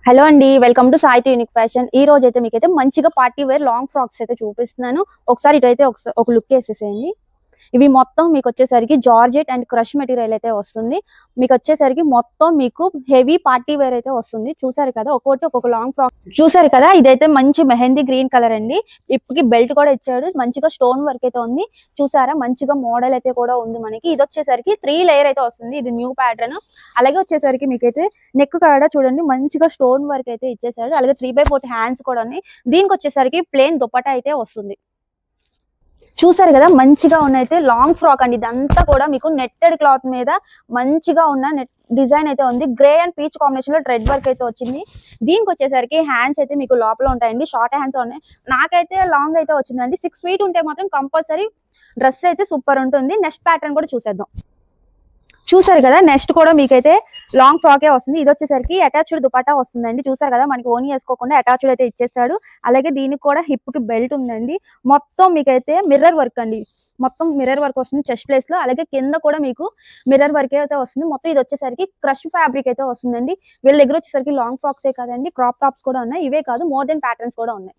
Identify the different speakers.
Speaker 1: Hello అండి. Welcome to Saiti unique fashion. ఈ రోజైతే మీకైతే మంచిగా పార్టీ వేర్ లాంగ్ ఫ్రాక్స్ అయితే చూపిస్తున్నాను. ఒకసారి ఇటైతే ఒక లుక్ ఏసేసేయండి. ఇవి మొత్తం మీకొచ్చేసరికి జార్జెట్ అండ్ క్రష్ మెటీరియల్ అయితే వస్తుంది. మీకొచ్చేసరికి మొత్తం మీకు హెవీ పార్టీ వేర్ అయితే వస్తుంది. చూసారు కదా! ఒక్కొక్కటి ఒక్కొక్క లాంగ్ ఫ్రాక్ చూసారు కదా! ఇదైతే మంచి మెహందీ గ్రీన్ కలర్ అండి. ఇప్పటికి బెల్ట్ కూడా ఇచ్చాడు. మంచిగా స్టోన్ వర్క్ అయితే ఉంది. చూసారా? మంచిగా మోడల్ అయితే కూడా ఉంది మనకి. ఇదొచ్చేసరికి 3 లేయర్ అయితే వస్తుంది. ఇది న్యూ ప్యాటర్న్. అలాగే వచ్చేసరికి మీకైతే నెక్ కాడ చూడండి మంచిగా స్టోన్ వర్క్ అయితే ఇచ్చేసాడు. అలాగే 3/4 హ్యాండ్స్ కూడా ఉన్నాయి. దీనికొచ్చేసరికి ప్లెయిన్ దుపట్టా అయితే వస్తుంది. చూసారు కదా! మంచిగా ఉన్నయితే లాంగ్ ఫ్రాక్ అండి. ఇదంతా కూడా మీకు నెట్టెడ్ క్లాత్ మీద మంచిగా ఉన్న డిజైన్ అయితే ఉంది. గ్రే అండ్ పీచ్ కాంబినేషన్ లో థ్రెడ్ వర్క్ అయితే వచ్చింది. దీనికొచ్చేసరికి హ్యాండ్స్ అయితే మీకు లోపల ఉంటాయండి. షార్ట్ హ్యాండ్స్ ఉన్నాయి. నాకైతే లాంగ్ అయితే వచ్చిందండి. 6 ఫీట్ ఉంటే మాత్రం కంపల్సరీ డ్రెస్ అయితే సూపర్ ఉంటుంది. నెక్స్ట్ ప్యాటర్న్ కూడా చూసేద్దాం. చూసారు కదా! నెక్స్ట్ కూడా మీకైతే లాంగ్ ఫ్రాకే వస్తుంది. ఇదొచ్చేసరికి అటాచ్డ్ దుపట్టా వస్తుందండి. చూసారు కదా! మనకి ఓని ఏసుకోకుండా అటాచ్డ్ అయితే ఇచ్చేసాడు. అలాగే దీనికి కూడా హిప్‌కి బెల్ట్ ఉందండి. మొత్తం మీకైతే మిర్రర్ వర్క్ అండి. మొత్తం మిర్రర్ వర్క్ వస్తుంది చెస్ట్ ప్లేస్‌లో. అలాగే కింద కూడా మీకు మిర్రర్ వర్కే అయితే వస్తుంది. మొత్తం ఇదొచ్చేసరికి క్రష్ ఫ్యాబ్రిక్ అయితే వస్తుందండి. వీళ్ళ దగ్గర వచ్చేసరికి లాంగ్ ఫ్రాక్సే కాదండి, క్రాప్ టాప్స్ కూడా ఉన్నాయి. ఇవే కాదు మోర్ దెన్ ప్యాటర్న్స్ కూడా ఉన్నాయి.